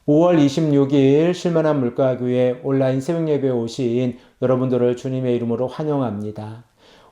5월 26일 실만한 물가교회 온라인 새벽예배에 오신 여러분들을 주님의 이름으로 환영합니다.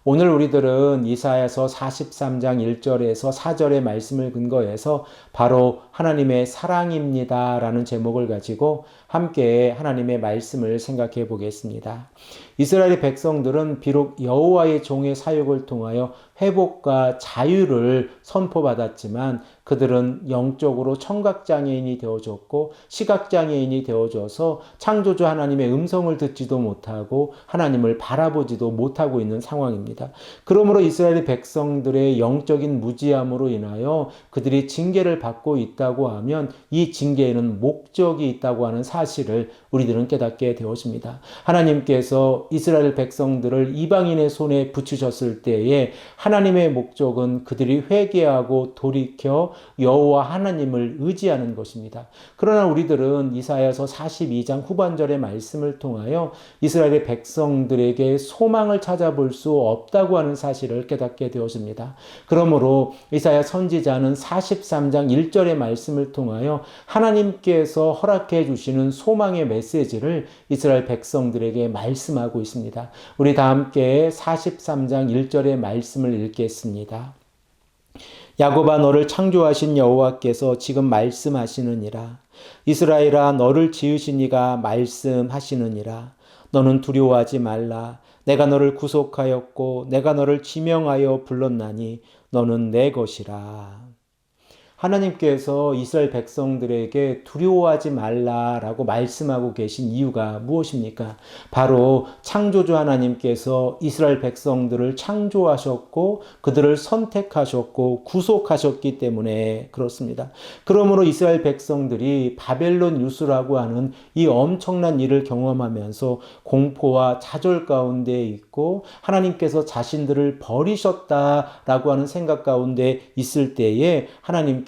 오늘 우리들은 이사야서 43장 1절에서 4절의 말씀을 근거해서 바로 하나님의 사랑입니다 라는 제목을 가지고 함께 하나님의 말씀을 생각해 보겠습니다. 이스라엘의 백성들은 비록 여호와의 종의 사역을 통하여 회복과 자유를 선포받았지만 그들은 영적으로 청각장애인이 되어졌고 시각장애인이 되어져서 창조주 하나님의 음성을 듣지도 못하고 하나님을 바라보지도 못하고 있는 상황입니다. 그러므로 이스라엘의 백성들의 영적인 무지함으로 인하여 그들이 징계를 받고 있다고 하면 이 징계에는 목적이 있다고 하는 사실을 우리들은 깨닫게 되었습니다. 하나님께서 이스라엘 백성들을 이방인의 손에 붙이셨을 때에 하나님의 목적은 그들이 회개하고 돌이켜 여호와 하나님을 의지하는 것입니다. 그러나 우리들은 이사야서 42장 후반절의 말씀을 통하여 이스라엘의 백성들에게 소망을 찾아볼 수 없다고 하는 사실을 깨닫게 되었습니다. 그러므로 이사야 선지자는 43장 1절의 말씀을 통하여 하나님께서 허락해 주시는 소망의 메시지를 이스라엘 백성들에게 말씀하고 있습니다. 우리 다 함께 43장 1절의 말씀을 읽겠습니다. 야곱아 너를 창조하신 여호와께서 지금 말씀하시느니라. 이스라엘아 너를 지으신 이가 말씀하시느니라. 너는 두려워하지 말라. 내가 너를 구속하였고 내가 너를 지명하여 불렀나니 너는 내 것이라. 하나님께서 이스라엘 백성들에게 두려워하지 말라라고 말씀하고 계신 이유가 무엇입니까? 바로 창조주 하나님께서 이스라엘 백성들을 창조하셨고 그들을 선택하셨고 구속하셨기 때문에 그렇습니다. 그러므로 이스라엘 백성들이 바벨론 유수라고 하는 이 엄청난 일을 경험하면서 공포와 좌절 가운데 있고 하나님께서 자신들을 버리셨다라고 하는 생각 가운데 있을 때에 하나님께서는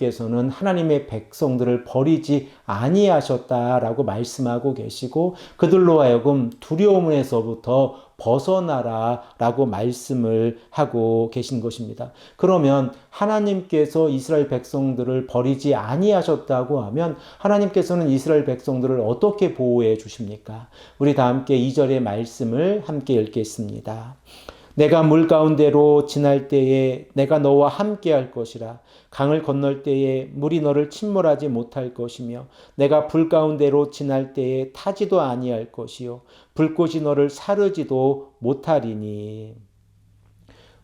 하나님의 백성들을 버리지 아니하셨다라고 말씀하고 계시고 그들로 하여금 두려움에서부터 벗어나라라고 말씀을 하고 계신 것입니다. 그러면 하나님께서 이스라엘 백성들을 버리지 아니하셨다고 하면 하나님께서는 이스라엘 백성들을 어떻게 보호해 주십니까? 우리 다 함께 2절의 말씀을 함께 읽겠습니다. 내가 물 가운데로 지날 때에 내가 너와 함께 할 것이라. 강을 건널 때에 물이 너를 침몰하지 못할 것이며 내가 불 가운데로 지날 때에 타지도 아니할 것이요 불꽃이 너를 사르지도 못하리니.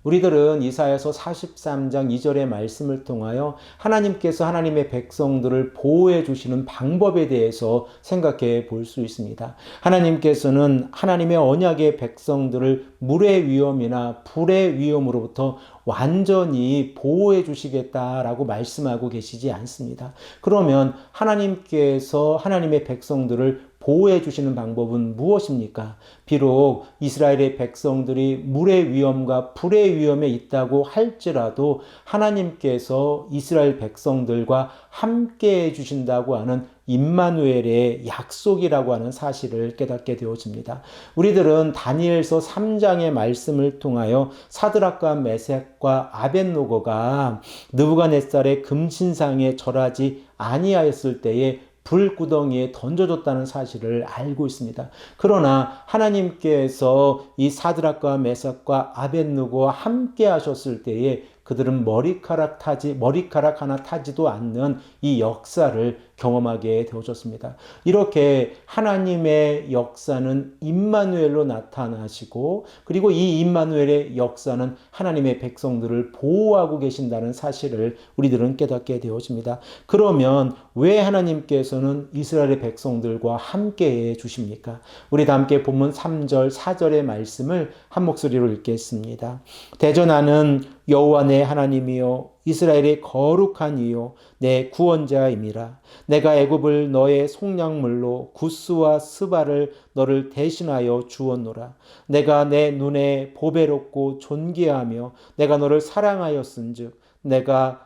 우리들은 이사야서 43장 2절의 말씀을 통하여 하나님께서 하나님의 백성들을 보호해 주시는 방법에 대해서 생각해 볼 수 있습니다. 하나님께서는 하나님의 언약의 백성들을 물의 위험이나 불의 위험으로부터 완전히 보호해 주시겠다라고 말씀하고 계시지 않습니다. 그러면 하나님께서 하나님의 백성들을 보호해 주시는 방법은 무엇입니까? 비록 이스라엘의 백성들이 물의 위험과 불의 위험에 있다고 할지라도 하나님께서 이스라엘 백성들과 함께 해 주신다고 하는 임마누엘의 약속이라고 하는 사실을 깨닫게 되어집니다. 우리들은 다니엘서 3장의 말씀을 통하여 사드락과 메섹과 아벳노고가 느부갓네살의 금신상에 절하지 아니하였을 때에 불구덩이에 던져졌다는 사실을 알고 있습니다. 그러나 하나님께서 이 사드락과 메삭과 아벳느고와 함께 하셨을 때에 그들은 머리카락 하나 타지도 않는 이 역사를 경험하게 되어졌습니다. 이렇게 하나님의 역사는 임마누엘로 나타나시고 그리고 이 임마누엘의 역사는 하나님의 백성들을 보호하고 계신다는 사실을 우리들은 깨닫게 되어집니다. 그러면 왜 하나님께서는 이스라엘의 백성들과 함께 해 주십니까? 우리 다 함께 본문 3절 4절의 말씀을 한 목소리로 읽겠습니다. 대전하는 여호와 내 하나님이요 이스라엘의 거룩한 이요 내 구원자임이라. 내가 애굽을 너의 속량물로 구스와 스바를 너를 대신하여 주었노라. 내가 내 눈에 보배롭고 존귀하며 내가 너를 사랑하였은즉 내가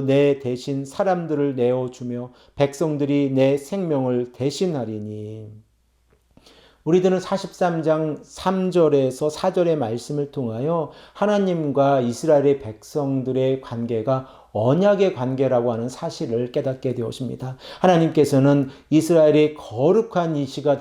내 대신 사람들을 내어주며 백성들이 내 생명을 대신하리니. 우리들은 43장 3절에서 4절의 말씀을 통하여 하나님과 이스라엘의 백성들의 관계가 언약의 관계라고 하는 사실을 깨닫게 되었습니다. 하나님께서는 이스라엘의 거룩한 이시가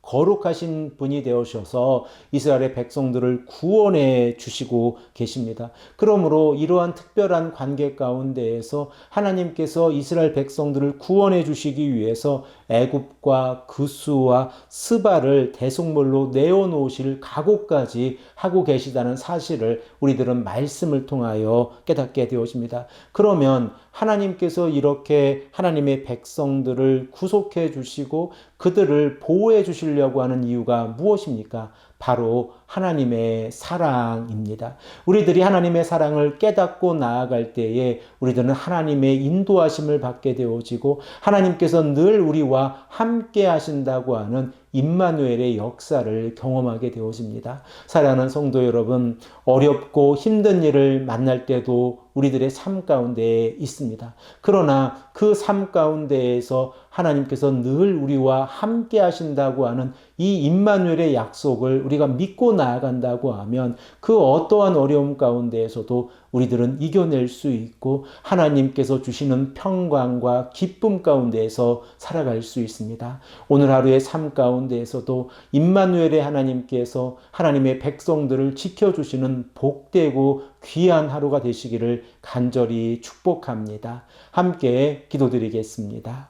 거룩하신 분이 되어셔서 이스라엘의 백성들을 구원해 주시고 계십니다. 그러므로 이러한 특별한 관계 가운데에서 하나님께서 이스라엘 백성들을 구원해 주시기 위해서 애굽과 구스와 스바를 대속물로 내어놓으실 각오까지 하고 계시다는 사실을 우리들은 말씀을 통하여 깨닫게 되었습니다. 그러면 하나님께서 이렇게 하나님의 백성들을 구속해 주시고 그들을 보호해 주시려고 하는 이유가 무엇입니까? 바로 하나님의 사랑입니다. 우리들이 하나님의 사랑을 깨닫고 나아갈 때에 우리들은 하나님의 인도하심을 받게 되어지고 하나님께서 늘 우리와 함께 하신다고 하는 임마누엘의 역사를 경험하게 되어집니다. 사랑하는 성도 여러분, 어렵고 힘든 일을 만날 때도 우리들의 삶 가운데에 있습니다. 그러나 그 삶 가운데에서 하나님께서 늘 우리와 함께 하신다고 하는 이 임마누엘의 약속을 우리가 믿고 나아간다고 하면 그 어떠한 어려움 가운데에서도 우리들은 이겨낼 수 있고 하나님께서 주시는 평강과 기쁨 가운데에서 살아갈 수 있습니다. 오늘 하루의 삶 가운데에서도 임마누엘의 하나님께서 하나님의 백성들을 지켜주시는 복되고 귀한 하루가 되시기를 간절히 축복합니다. 함께 기도드리겠습니다.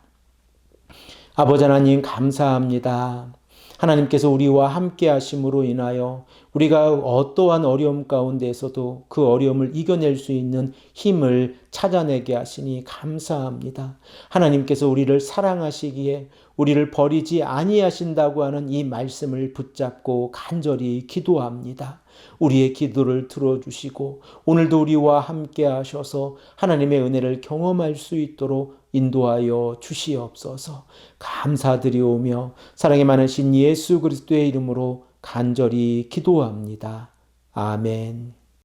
아버지 하나님 감사합니다. 하나님께서 우리와 함께 하심으로 인하여 우리가 어떠한 어려움 가운데에서도 그 어려움을 이겨낼 수 있는 힘을 찾아내게 하시니 감사합니다. 하나님께서 우리를 사랑하시기에 우리를 버리지 아니하신다고 하는 이 말씀을 붙잡고 간절히 기도합니다. 우리의 기도를 들어주시고 오늘도 우리와 함께 하셔서 하나님의 은혜를 경험할 수 있도록 인도하여 주시옵소서. 감사드리오며 사랑이 많으신 예수 그리스도의 이름으로 간절히 기도합니다. 아멘.